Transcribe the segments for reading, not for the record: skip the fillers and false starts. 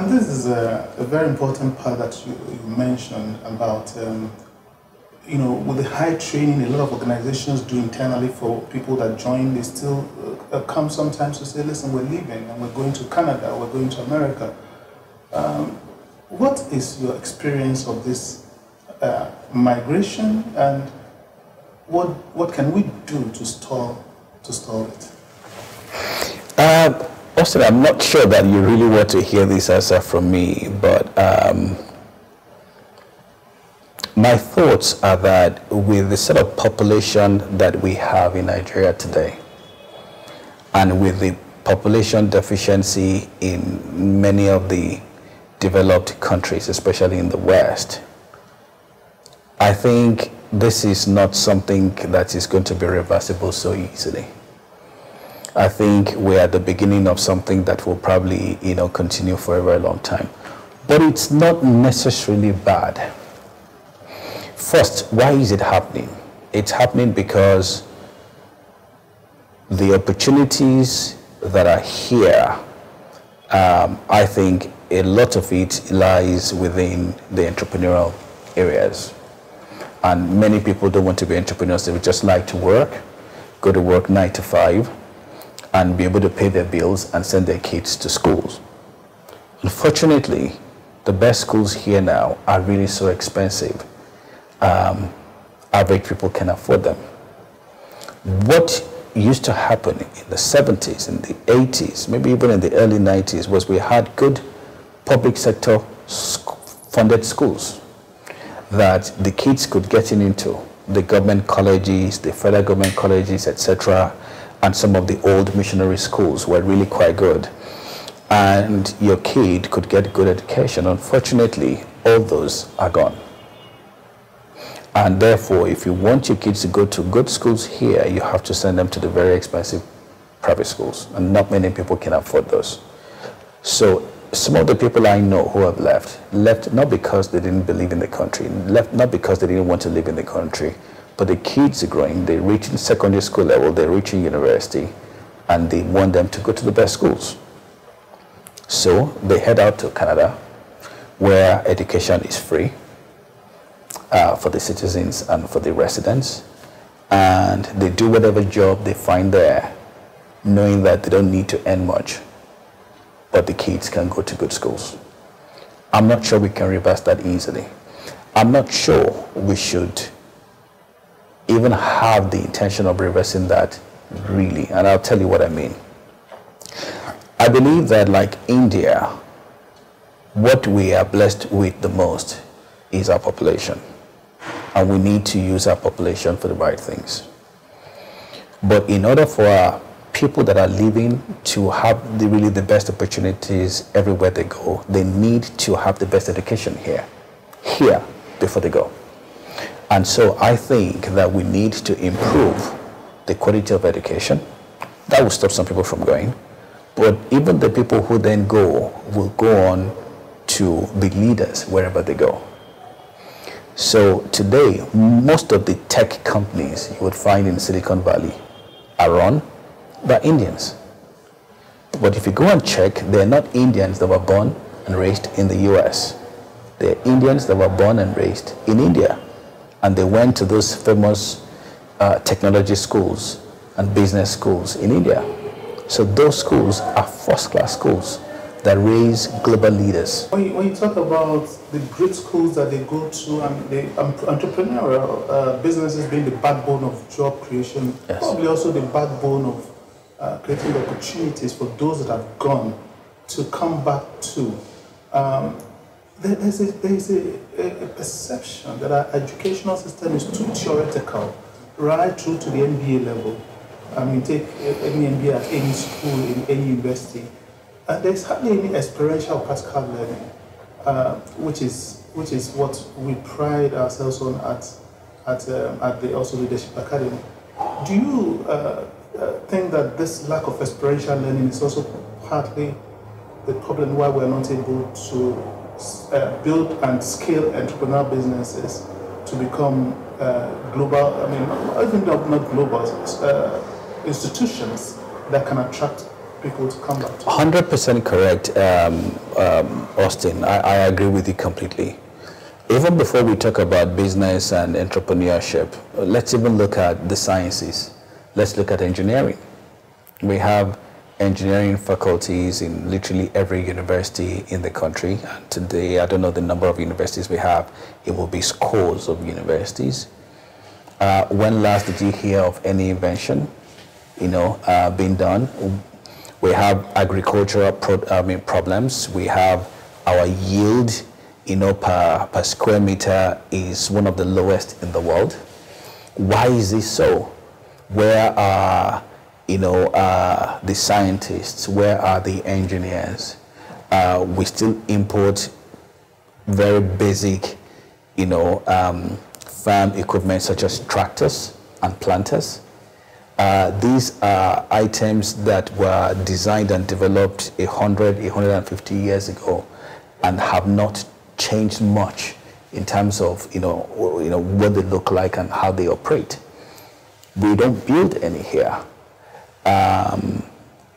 this is a very important part that you mentioned about, with the high training a lot of organizations do internally for people that join. They still come sometimes to say, listen, we're leaving and we're going to Canada, we're going to America. What is your experience of this migration, and what can we do to stall it? Austin, I'm not sure that you really want to hear this answer from me, but my thoughts are that with the sort of population that we have in Nigeria today, and with the population deficiency in many of the developed countries, especially in the West, I think this is not something that is going to be reversible so easily. I think we're at the beginning of something that will probably, continue for a very long time. But it's not necessarily bad. First, why is it happening? It's happening because the opportunities that are here, I think a lot of it lies within the entrepreneurial areas. And many people don't want to be entrepreneurs. They would just like to work, go to work 9 to 5, and be able to pay their bills and send their kids to schools. Unfortunately, the best schools here now are really so expensive. Average people can afford them. What used to happen in the 70s, in the 80s, maybe even in the early 90s, was we had good public sector funded schools that the kids could get into, the government colleges, the federal government colleges, etc., and some of the old missionary schools were really quite good. And your kid could get good education. Unfortunately, all those are gone. And therefore, if you want your kids to go to good schools here, you have to send them to the very expensive private schools. And not many people can afford those. So some of the people I know who have left not because they didn't believe in the country, left not because they didn't want to live in the country, but the kids are growing, they're reaching secondary school level, they're reaching university, and they want them to go to the best schools. So they head out to Canada, where education is free for the citizens and for the residents, and they do whatever job they find there, knowing that they don't need to earn much, but the kids can go to good schools. I'm not sure we can reverse that easily. I'm not sure we should even have the intention of reversing that really, and I'll tell you what I mean. I believe that, like India, what we are blessed with the most is our population, and we need to use our population for the right things. But in order for our people that are living to have really the best opportunities everywhere they go, they need to have the best education here before they go. And so I think that we need to improve the quality of education. That will stop some people from going. But even the people who then go will go on to be leaders wherever they go. So today, most of the tech companies you would find in Silicon Valley are run by Indians. But if you go and check, they're not Indians that were born and raised in the US. They're Indians that were born and raised in India. And they went to those famous technology schools and business schools in India. So those schools are first-class schools that raise global leaders. When you talk about the great schools that they go to and the entrepreneurial businesses being the backbone of job creation, yes, probably also the backbone of creating opportunities for those that have gone to come back to. There's a perception that our educational system is too theoretical, right through to the MBA level. I mean, take any MBA at any school, in any university. And there's hardly any experiential practical learning, which is what we pride ourselves on at the Ausso Leadership Academy. Do you think that this lack of experiential learning is also partly the problem why we're not able to build and scale entrepreneurial businesses to become global? I mean, I think not global institutions that can attract people to come back to? 100% correct, Austin. I agree with you completely. Even before we talk about business and entrepreneurship, let's even look at the sciences. Let's look at engineering. We have engineering faculties in literally every university in the country. And today, I don't know the number of universities we have. It will be scores of universities. When last did you hear of any invention, being done? We have agricultural problems. We have our yield, per square meter is one of the lowest in the world. Why is this so? Where are, the scientists? Where are the engineers? We still import very basic, farm equipment such as tractors and planters. These are items that were designed and developed 150 years ago and have not changed much in terms of what they look like and how they operate. We don't build any here.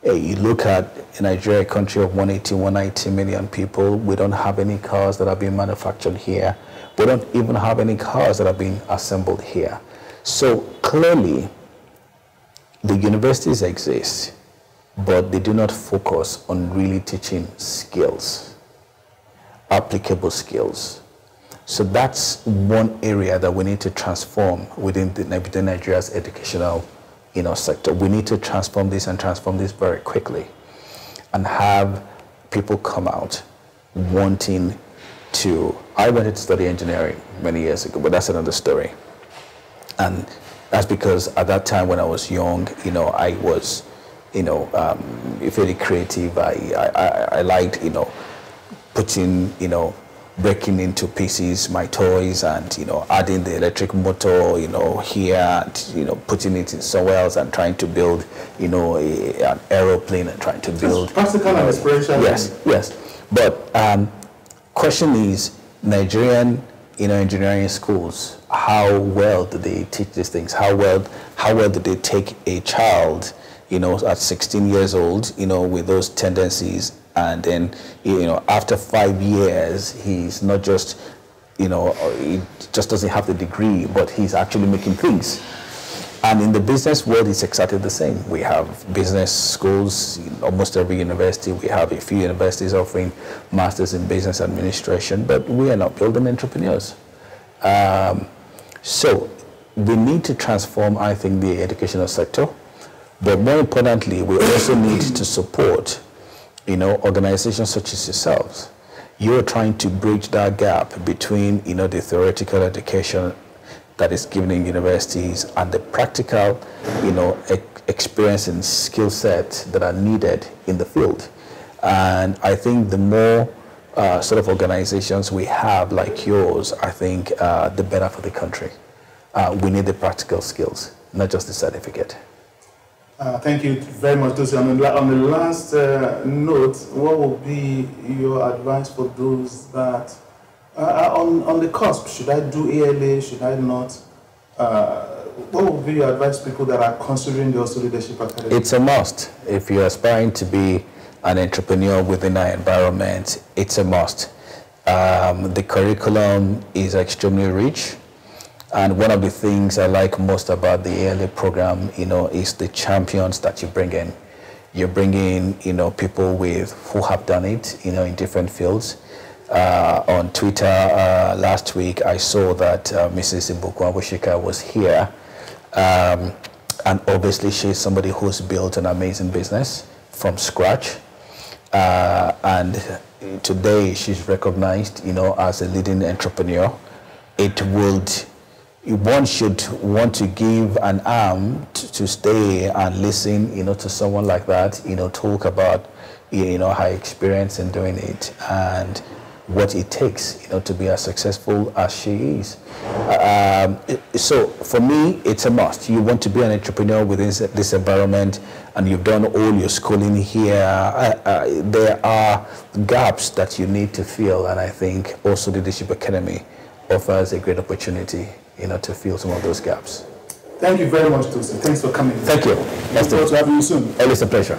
You look at Nigeria, a country of 190 million people. We don't have any cars that are being manufactured here. We don't even have any cars that are being assembled here. So clearly, the universities exist, but they do not focus on really teaching skills, applicable skills. So that's one area that we need to transform within Nigeria's educational sector. We need to transform this and transform this very quickly and have people come out wanting to. I wanted to study engineering many years ago, but that's another story. And that's because at that time when I was young, I was, very creative. I liked, putting, breaking into pieces my toys and, adding the electric motor, here and, putting it in somewhere else and trying to build, an aeroplane and trying to build. It's practical and inspirational. Yes. But question is, Nigerian engineering schools, how well do they teach these things? How well do they take a child, at 16 years old, with those tendencies, and then, after 5 years, he's not just, he just doesn't have the degree, but he's actually making things. And in the business world, it's exactly the same. We have business schools in almost every university. We have a few universities offering masters in business administration, but we are not building entrepreneurs. So we need to transform, I think, the educational sector. But more importantly, we also need to support, organizations such as yourselves. You're trying to bridge that gap between, the theoretical education that is given in universities and the practical, experience and skill sets that are needed in the field. And I think the more sort of organizations we have like yours, I think the better for the country. We need the practical skills, not just the certificate. Thank you very much, Tosin. On the last note, what would be your advice for those that on the cusp? Should I do ALA? Should I not? What would be your advice to people that are considering the Ausso Leadership Academy? It's a must. If you're aspiring to be an entrepreneur within our environment, it's a must. The curriculum is extremely rich. And one of the things I like most about the ALA program, is the champions that you bring in. You bring in, people who have done it, in different fields. On Twitter last week, I saw that Mrs. Ibukwabushika was here. And obviously, she's somebody who's built an amazing business from scratch. And today, she's recognized, as a leading entrepreneur. One should want to give an arm to stay and listen, to someone like that, talk about, her experience in doing it and what it takes, to be as successful as she is. So for me, it's a must. You want to be an entrepreneur within this environment and you've done all your schooling here. There are gaps that you need to fill, and I think Ausso Leadership Academy offers a great opportunity to fill some of those gaps. Thank you very much, Tosin. Thanks for coming. Thank you. Look forward to having you soon. Always a pleasure.